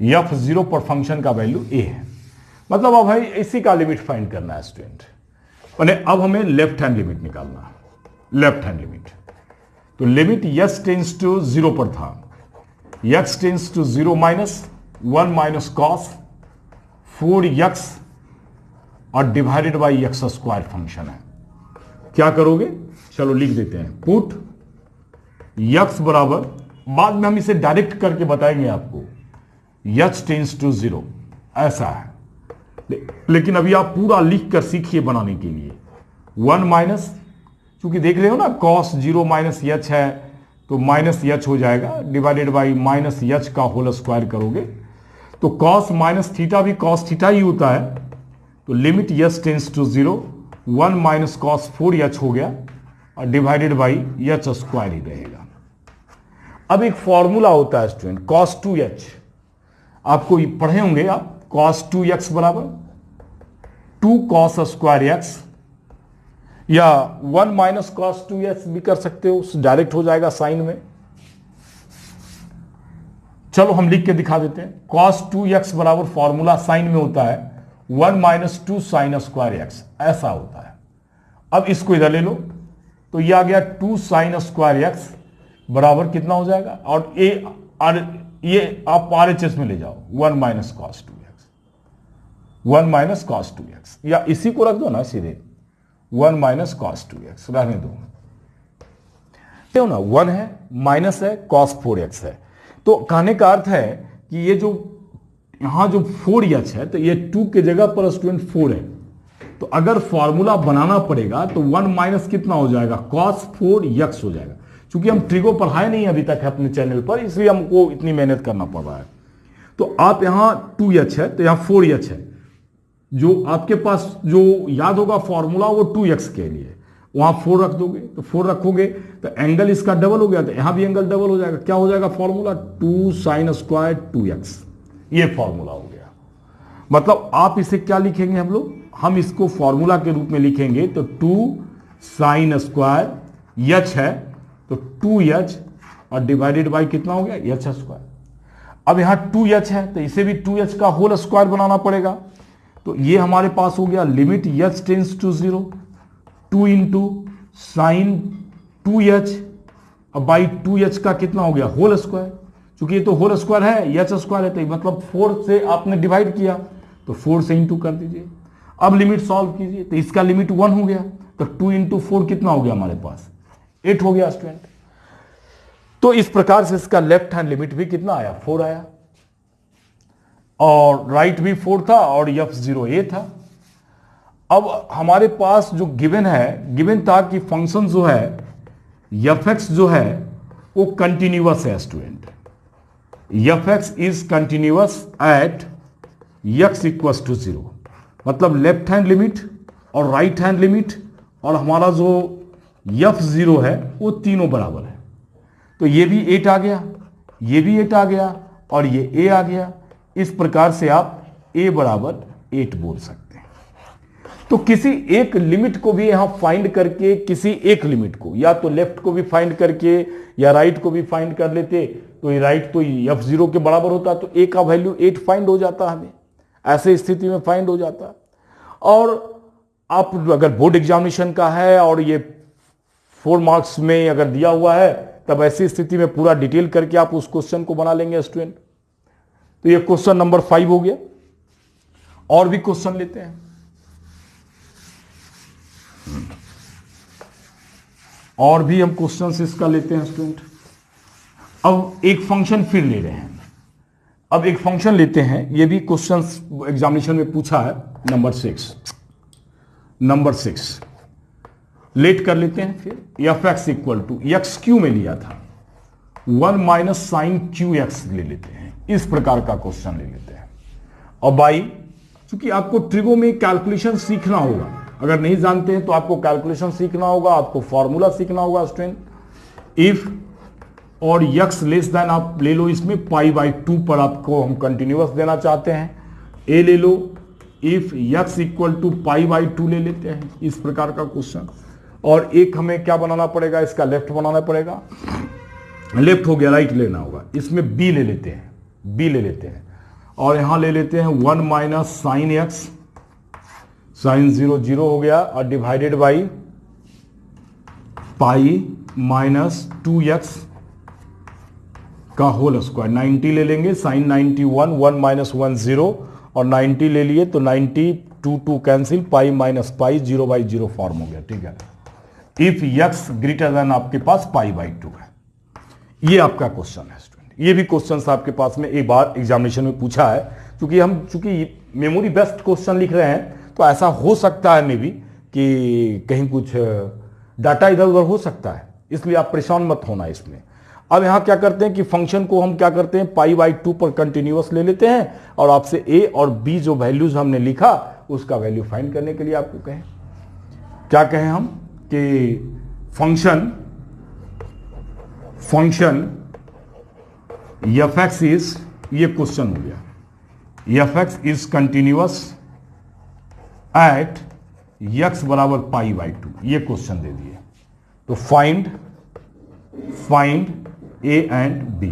F0 पर फंक्शन का वैल्यू a है, मतलब अब हमें इसी का लिमिट फाइंड करना है स्टूडेंट। मैंने अब हमें लेफ्ट हैंड लिमिट निकालना है, लेफ्ट हैंड लिमिट। तो लिमिट x टेंस टू 0 पर था, x tends to 0 -1 minus cos 4x और divided by x square function है। क्या करोगे, चलो लिख देते हैं, पुट x बराबर, बाद में हम इसे डायरेक्ट करके बताएंगे आपको, x टेंस टू 0 ऐसा है, लेकिन अभी आप पूरा लिख कर सीखिए बनाने के लिए। 1 माइनस, क्योंकि देख रहे हो ना cos 0 माइनस एच है तो माइनस एच हो जाएगा, डिवाइडेड बाई माइनस एच का होल स्क्वायर करोगे तो cos माइनस थीटा भी cos थीटा ही होता है। तो limit h tends to 0, 1 minus cos 4h हो गया और डिवाइडेड बाई एच स्क्वायर ही रहेगा। अब एक फॉर्मूला होता है स्टूडेंट, cos 2h, आपको पढ़े होंगे आप, cos 2x बराबर 2 cos स्क्वायर x, या 1 माइनस cos 2x भी कर सकते हो, डायरेक्ट हो जाएगा साइन में। चलो हम लिख के दिखा देते हैं, cos 2x बराबर फॉर्मूला साइन में होता है 1 माइनस 2 साइन स्क्वायर एक्स, ऐसा होता है। अब इसको इधर ले लो, तो ये आ गया 2 साइन स्क्वायर एक्स बराबर कितना हो जाएगा, और ये आप RHS में ले जाओ, 1 minus cos 2x, 1 minus cos 2x, या इसी को रख दो ना सीधे, 1 माइनस कॉस 2x रहने दो, क्यों ना, 1 है माइनस है कॉस 4x है। तो कहने का अर्थ है कि ये जो यहां जो 4h है तो ये 2 के जगह पर स्टूडेंट 4 है, तो अगर फॉर्मूला बनाना पड़ेगा तो 1 माइनस कितना हो जाएगा, cos 4x हो जाएगा। क्योंकि हम ट्रिगो पढ़ाए नहीं अभी तक अपने चैनल पर, इसलिए हमको इतनी मेहनत करना पड़ रहा है। तो आप यहां 2h है तो यहां 4h है, जो आपके पास जो याद होगा फॉर्मूला वो 2x के लिए, वहां 4 रख दोगे, तो 4 रखोगे तो एंगल इसका डबल हो गया, तो यहां भी एंगल डबल हो जाएगा। क्या हो जाएगा फॉर्मूला, 2 साइन स्क्वायर 2x, ये फॉर्मूला हो गया। मतलब आप इसे क्या लिखेंगे हम लोग, हम इसको फॉर्मूला के रूप में लिखेंगे, तो 2 साइन स्क्वायर h है तो 2h और डिवाइडेड बाई कितना हो गया, h स्क्वायर। अब यहां 2h है तो इसे भी 2h का होल स्क्वायर बनाना पड़ेगा, तो ये हमारे पास हो गया limit h tends to 0, 2 into sine 2h और बाई 2h का कितना हो गया, होल स्क्वायर। क्योंकि ये तो होल स्क्वायर है, h स्क्वायर है, तो मतलब 4 से आपने डिवाइड किया तो 4 से इंटू कर दीजिए। अब लिमिट सॉल्व कीजिए, तो इसका लिमिट 1 हो गया, तो 2 इंटू 4 कितना हो गया हमारे पास, 8 हो गया स्टूडेंट। तो इस प्रकार से इसका लेफ्ट हैंड लिमिट भी कितना आया, 4 आया, और राइट भी 4 था और F0 a था। अब हमारे पास जो गिवन है, गिवन था कि फंक्शन जो है fx जो है वो कंटिन्यूअस है student, fx is continuous at x equals to 0, मतलब लेफ्ट हैंड लिमिट और राइट हैंड लिमिट और हमारा जो F0 है वो तीनों बराबर है। तो ये भी 8 आ गया, ये भी 8 आ गया और ये a आ गया। इस प्रकार से आप a बराबर 8 बोल सकते हैं। तो किसी एक लिमिट को भी यहां फाइंड करके, किसी एक लिमिट को या तो लेफ्ट को भी फाइंड करके या राइट को भी फाइंड कर लेते, तो ये राइट तो f0 के बराबर होता, तो a का वैल्यू 8 फाइंड हो जाता, हमें ऐसे स्थिति में फाइंड हो जाता। और आप अगर बोर्ड एग्जामिनेशन का है और ये 4 मार्क्स में अगर दिया हुआ है, तब ऐसी स्थिति में पूरा डिटेल करके आप उस क्वेश्चन को बना लेंगे स्टूडेंट। तो ये क्वेश्चन नंबर 5 हो गया। और भी क्वेश्चन लेते हैं। और भी हम क्वेश्चंस इसका लेते हैं स्टूडेंट। अब एक फंक्शन फिर ले रहे हैं। अब एक फंक्शन लेते हैं, ये भी क्वेश्चंस एग्जामिनेशन में पूछा है। नंबर 6 लेट कर लेते हैं। फिर f x equal to x cube में लिया था 1 माइनस साइन क्यू एक्स ले लेते हैं। इस प्रकार का क्वेश्चन ले लेते हैं। और बाई, क्योंकि आपको ट्रिगो में कैलकुलेशन सीखना होगा, अगर नहीं जानते हैं तो आपको कैलकुलेशन सीखना होगा, आपको फॉर्मूला सीखना होगा स्टूडेंट। इफ और यक्स लेस देन आप ले लो, इसमें π/2 पर आपको हम कंटिन्यूअस देना चाहते हैं। ए ले लो, इफ यक्स इक्वल टू π/2 ले लेते हैं। इस प्रकार का क्वेश्चन। और एक हमें क्या बनाना पड़ेगा, इसका लेफ्ट बनाना पड़ेगा। लेफ्ट हो गया, राइट लेना होगा। इसमें बी ले लेते हैं, बी ले लेते हैं और यहां ले लेते हैं 1 माइनस साइन एक्स, साइन 0 0 हो गया और divided by pi minus 2x का होल स्क्वायर। 90 ले लेंगे, साइन 91, 1 माइनस 1 0 और 90 ले लिए तो 90 2 cancel, pi minus pi 0/0 form हो गया। ठीक है। इफ यक्स ग्रेटर देन आपके पास π/2 है। ये आपका क्वेश्चन है स्टूडेंट। ये भी क्वेश्चन आपके पास में एक बार एग्जामिनेशन में पूछा है। चूंकि मेमोरी बेस्ड क्वेश्चन लिख रहे हैं, तो ऐसा हो सकता है मे भी कि कहीं कुछ डाटा इधर उधर हो सकता है, इसलिए आप परेशान मत होना इसमें। अब यहां क्या करते हैं कि फंक्शन को हम क्या करते हैं, π/2 पर कंटिन्यूअस ले लेते हैं और आपसे a और b जो वैल्यूज हमने लिखा उसका वैल्यू फाइंड करने के लिए आपको कहें, क्या कहें हम कि फंक्शन एफ एक्स इज, ये क्वेश्चन हो गया, F x is continuous eight x बराबर π/2, ये क्वेश्चन दे दिए। तो फाइंड ए एंड बी,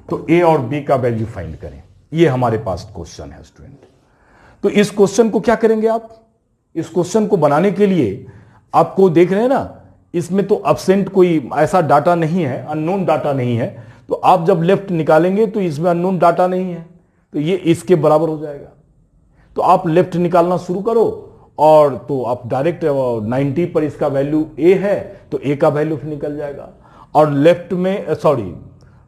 तो ए और बी का वैल्यू फाइंड करें। ये हमारे पास क्वेश्चन है स्टूडेंट। तो इस क्वेश्चन को क्या करेंगे आप, इस क्वेश्चन को बनाने के लिए आपको देख रहे हैं ना, इसमें तो अब्सेंट कोई ऐसा डाटा नहीं है, अननोन डाटा नहीं है। तो आप जब लेफ्ट निकालेंगे तो इसमें अननोन डाटा नहीं है, तो ये इसके बराबर हो जाएगा। तो आप लेफ्ट निकालना शुरू करो और तो आप डायरेक्ट 90 पर इसका वैल्यू ए है तो ए का वैल्यू निकल जाएगा। और लेफ्ट में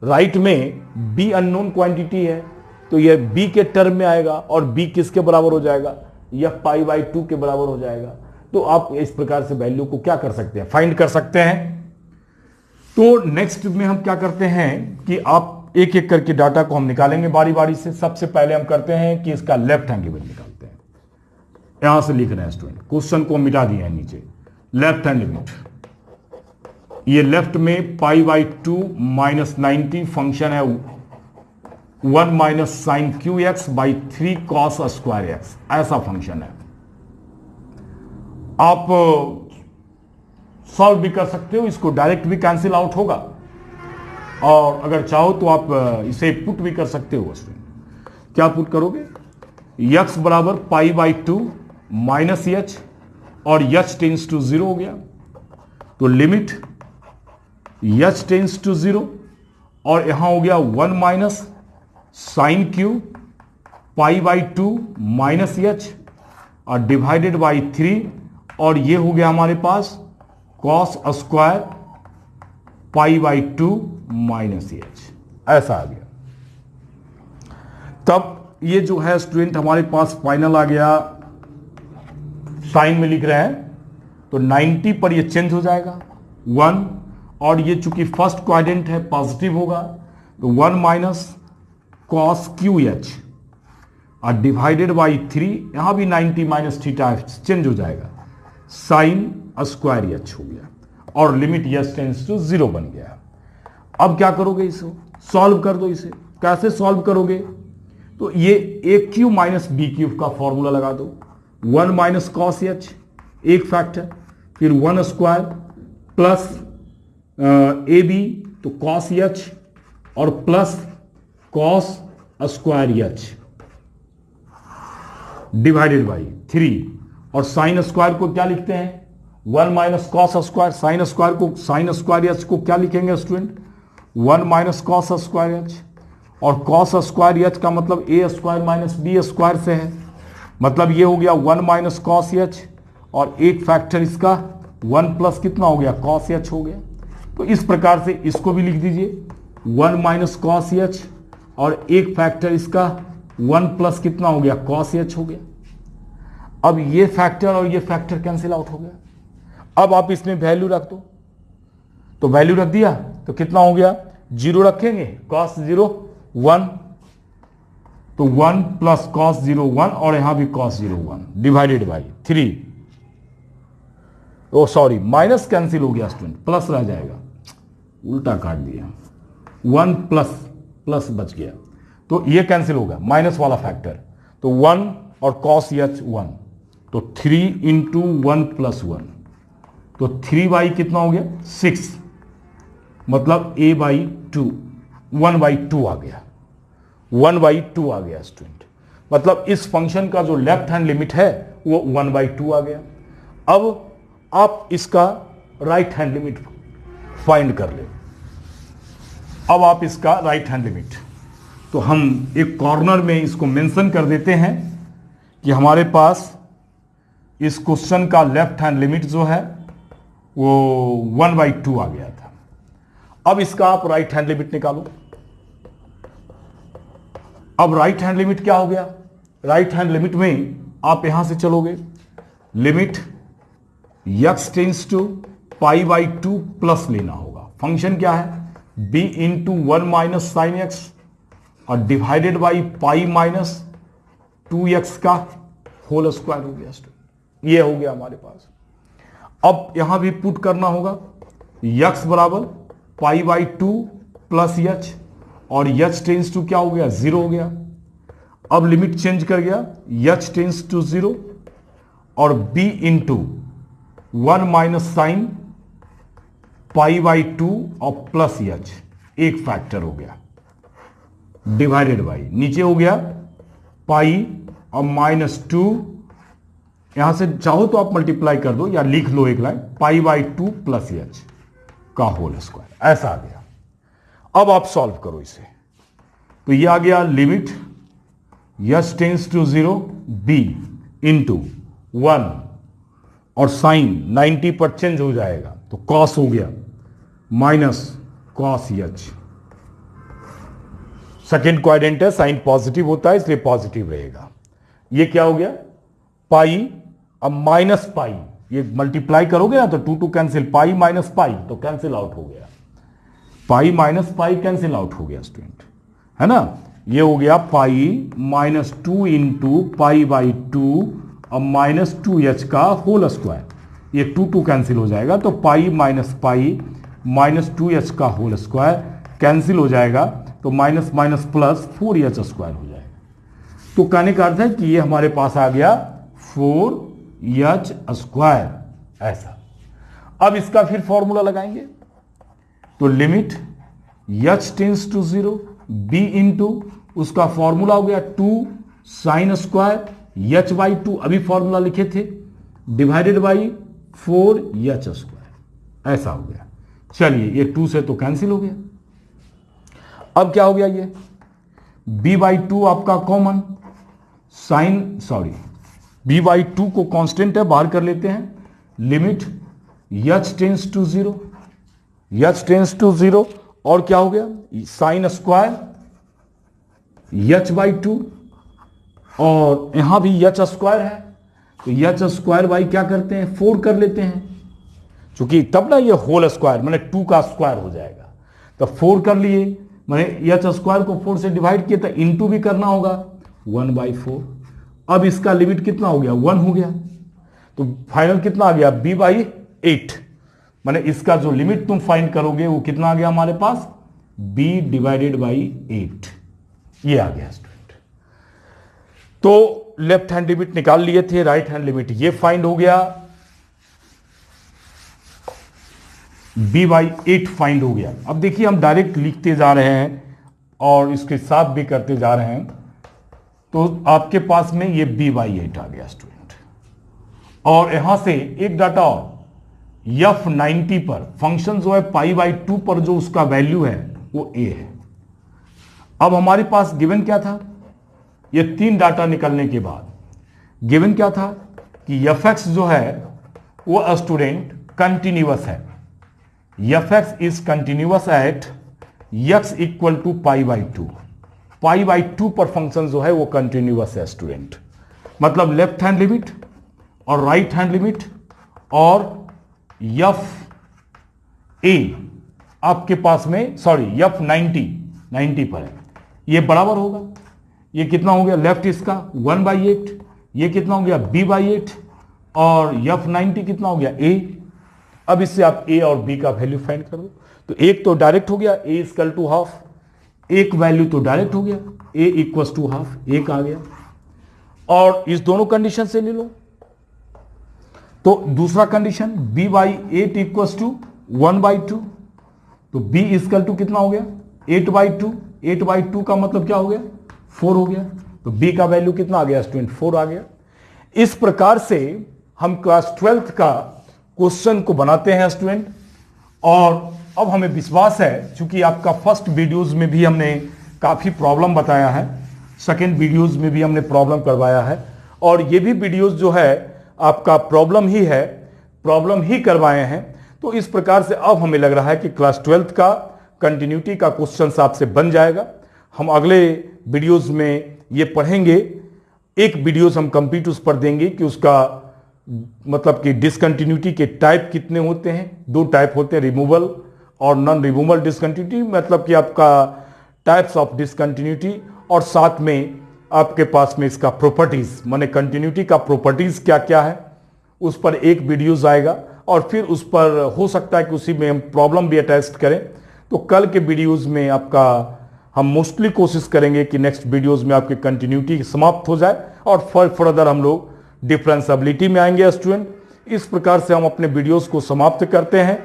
राइट में बी अननोन क्वांटिटी है, तो ये बी के टर्म में आएगा और बी किसके बराबर हो जाएगा, यह π/2 के बराबर हो जाएगा। तो आप इस प्रकार से वैल्यू को क्या कर सकते हैं, फाइंड कर सकते हैं। तो नेक्स्ट में हम क्या करते हैं कि आप एक एक करके डाटा को हम निकालेंगे बारी बारी से। सबसे पहले हम करते हैं कि इसका लेफ्ट हैंड लिमिट निकालते हैं। यहां से लिख रहे हैं स्टूडेंट, क्वेश्चन को मिटा दिया है नीचे। लेफ्ट हैंड लिमिट, ये लेफ्ट में π/2 माइनस 90 फंक्शन है 1 minus sine cube x by 3 cos square x, ऐसा फंक्शन है। आप सॉल्व भी कर सकते हो, इसको डायरेक्ट भी कैंसिल आउट होगा और अगर चाहो तो आप इसे पुट भी कर सकते हो। उसमें क्या पुट करोगे, यक्स बराबर π/2 माइनस एच और एच टेंस टू 0 हो गया, तो लिमिट एच टेंस टू 0 और यहां हो गया 1 minus sine Q π/2 minus H और डिवाइडेड बाई 3 और ये हो गया हमारे पास कॉस स्क्वायर π/2 माइनस एच, ऐसा आ गया। तब ये जो है स्टूडेंट हमारे पास फाइनल आ गया। साइन में लिख रहे हैं तो 90 पर ये चेंज हो जाएगा 1 और ये चूंकि फर्स्ट क्वाड्रेंट है पॉजिटिव होगा तो 1 माइनस कॉस क्यू एच और डिवाइडेड बाई 3, यहां भी 90 माइनस थीटा चेंज हो जाएगा, साइन स्क्वायर एच हो गया और लिमिट एच टेंस टू 0 बन गया। अब क्या करोगे, इसे सॉल्व कर दो। इसे कैसे सॉल्व करोगे, तो ये ए क्यू माइनस बी क्यूब का फॉर्मूला लगा दो। 1 माइनस कॉस एच एक फैक्टर, फिर 1 स्क्वायर प्लस ए बी तो कॉस एच और plus cos square H divided by 3, और साइन स्क्वायर को क्या लिखते हैं, 1 minus cos square. Sine square को, साइन स्क्वायर एच को क्या लिखेंगे student, 1 minus cos square H, और कॉस स्क्वायर एच का मतलब ए स्क्वायर माइनस बी स्क्वायर से है, मतलब ये हो गया 1 माइनस कॉस एच, और एक फैक्टर इसका 1 प्लस कितना हो गया, कॉस एच हो गया। तो इस प्रकार से इसको भी लिख दीजिए 1 माइनस कॉस एच, और एक फैक्टर इसका 1 प्लस कितना हो गया, कॉस एच हो गया। अब ये फैक्टर और ये फैक्टर कैंसिल आउट हो गया। अब आप इसमें वैल्यू रख दो, तो वैल्यू रख दिया तो कितना हो गया, 0 रखेंगे, कॉस 0 1, तो 1 प्लस कॉस 0 1, और यहां भी cos 0 1 divided by 3। Oh sorry, minus cancel हो गया स्टूडेंट, प्लस रह जाएगा, उल्टा काट दिया, 1 प्लस प्लस बच गया, तो ये कैंसिल होगा माइनस वाला फैक्टर, तो 1 और कॉस एच 1, तो 3 इंटू 1 प्लस 1, तो 3 बाई कितना हो गया 6, मतलब a बाई 2, 1 बाई 2 आ गया, 1 बाई 2 आ गया स्टूडेंट। मतलब इस फंक्शन का जो लेफ्ट हैंड लिमिट है वो 1 बाई 2 आ गया। अब आप इसका राइट हैंड लिमिट फाइंड कर ले। अब आप इसका राइट हैंड लिमिट, तो हम एक कॉर्नर में इसको मेंशन कर देते हैं कि हमारे पास इस क्वेश्चन का लेफ्ट हैंड लिमिट जो है वो 1 बाई 2 आ गया था। अब इसका आप राइट हैंड लिमिट निकालो। अब राइट हैंड लिमिट क्या हो गया, राइट हैंड लिमिट में आप यहां से चलोगे, limit x tends to pi by 2 plus लेना होगा। फंक्शन क्या है, b into 1 minus sine x और divided by pi minus 2x का होल स्क्वायर हो गया। ये हो गया हमारे पास। अब यहां भी पुट करना होगा, x बराबर पाई बाई 2 प्लस एच, और h टेंस टू क्या हो गया, 0 हो गया। अब लिमिट चेंज कर गया, h टेंस टू 0 और b into 1 minus sine pi by 2 और प्लस एच, एक फैक्टर हो गया, डिवाइडेड बाई नीचे हो गया पाई और माइनस 2, यहां से चाहो तो आप मल्टीप्लाई कर दो या लिख लो एक line, pi by 2 plus H का होल स्क्वायर, ऐसा आ गया। अब आप सॉल्व करो इसे, तो ये आ गया limit h tends to 0 b into 1 और साइन 90 पर चेंज हो जाएगा तो कॉस हो गया minus cos H. Second quadrant है, साइन पॉजिटिव होता है इसलिए पॉजिटिव रहेगा। ये क्या हो गया, पाई अब माइनस पाई, ये मल्टीप्लाई करोगे ना तो 2 2 कैंसिल, पाई माइनस पाई तो कैंसिल आउट हो गया, pi minus pi cancel out हो गया स्टूडेंट, है ना। ये हो गया pi minus 2 into pi by 2 और माइनस 2h का होल स्क्वायर, ये 2 2 कैंसिल हो जाएगा, तो पाई माइनस 2h का होल स्क्वायर कैंसिल हो जाएगा, तो minus minus plus 4h square हो जाएगा। तो कहने का अर्थ है कि ये हमारे पास आ गया 4h स्क्वायर, ऐसा। अब इसका फिर फॉर्मूला लगाएंगे, तो limit h tends to 0 b into उसका फॉर्मूला हो गया 2 साइन स्क्वायर h बाई 2, अभी फॉर्मूला लिखे थे, डिवाइडेड बाई 4h स्क्वायर, ऐसा हो गया। चलिए ये 2 से तो कैंसिल हो गया। अब क्या हो गया, ये b बाई 2 आपका common, sine sorry b by 2 को कांस्टेंट है, बाहर कर लेते हैं, limit h tends to 0, h tends to 0, और क्या हो गया साइन स्क्वायर h बाई 2, और यहां भी h स्क्वायर है, तो h स्क्वायर बाई क्या करते हैं 4 कर लेते हैं, क्योंकि तब ना ये होल स्क्वायर मैंने 2 का स्क्वायर हो जाएगा, तो 4 कर लिए, मैंने h स्क्वायर को 4 से डिवाइड किया, तो इंटू भी करना होगा 1 बाई 4। अब इसका लिमिट कितना हो गया 1 हो गया, तो फाइनल कितना आ गया b बाई 8, मैंने इसका जो लिमिट तुम फाइंड करोगे वो कितना आ गया हमारे पास b डिवाइडेड बाई 8, ये आ गया स्टूडेंट। तो लेफ्ट हैंड लिमिट निकाल लिए थे, राइट हैंड लिमिट ये फाइंड हो गया, b बाई 8 फाइंड हो गया। अब देखिए हम डायरेक्ट लिखते जा रहे हैं और इसके साथ भी करते जा रहे हैं, तो आपके पास में ये b बाई 8 आ गया स्टूडेंट। और यहां से एक डाटा और, F90 पर फंक्शन जो है पाई बाई 2 पर जो उसका वैल्यू है वो a है। अब हमारे पास गिवन क्या था, ये 3 डाटा निकलने के बाद गिवन क्या था कि fx जो है वो स्टूडेंट कंटिन्यूअस है, fx is continuous at x equal to pi by 2। Pi by 2 पर फंक्शन जो है वो कंटिन्यूअस है स्टूडेंट, मतलब लेफ्ट हैंड लिमिट और राइट हैंड लिमिट और एफ ए आपके पास में, सॉरी F90 पर है, ये बराबर होगा, ये कितना हो गया लेफ्ट इसका 1 बाई 8, ये कितना हो गया b बाई 8 और F90 कितना हो गया a। अब इससे आप a और b का वैल्यू फाइंड कर दो, तो एक तो डायरेक्ट हो गया a इक्वल टू हाफ, एक वैल्यू तो डायरेक्ट हो गया a इक्वल टू हाफ, एक आ गया। और इस दोनों कंडीशन से ले लो, तो दूसरा condition b by 8 equal to 1 by 2, तो b इक्वल टू कितना हो गया 8 बाई 2, 8 बाई 2 का मतलब क्या हो गया 4 हो गया, तो b का वैल्यू कितना आ गया स्टूडेंट 4 आ गया। इस प्रकार से हम क्लास 12th का क्वेश्चन को बनाते हैं स्टूडेंट। और अब हमें विश्वास है, चूंकि आपका फर्स्ट वीडियोज में भी हमने काफी प्रॉब्लम बताया है, सेकेंड वीडियोज में भी हमने प्रॉब्लम करवाया है, और ये भी वीडियोज जो है आपका प्रॉब्लम ही है, प्रॉब्लम ही करवाए हैं। तो इस प्रकार से अब हमें लग रहा है कि क्लास 12th का कंटिन्यूटी का क्वेश्चन आपसे बन जाएगा। हम अगले वीडियोस में ये पढ़ेंगे, एक वीडियोस हम कंप्यूटर्स पर देंगे कि उसका मतलब कि डिसकंटिन्यूटी के टाइप कितने होते हैं। 2 टाइप होते हैं, रिमूवल और नॉन रिमूवल डिसकंटिन्यूटी, मतलब कि आपका टाइप्स ऑफ डिसकंटिन्यूटी, और साथ में आपके पास में इसका प्रॉपर्टीज, माने कंटिन्यूटी का प्रॉपर्टीज क्या क्या है, उस पर एक वीडियोस आएगा। और फिर उस पर हो सकता है कि उसी में हम प्रॉब्लम भी अटैच करें। तो कल के वीडियोस में आपका हम मोस्टली कोशिश करेंगे कि नेक्स्ट वीडियोस में आपकी कंटिन्यूटी समाप्त हो जाए और फर्दर हम लोग डिफरेंशिएबिलिटी में आएंगे स्टूडेंट। इस प्रकार से हम अपने वीडियोस को समाप्त करते हैं।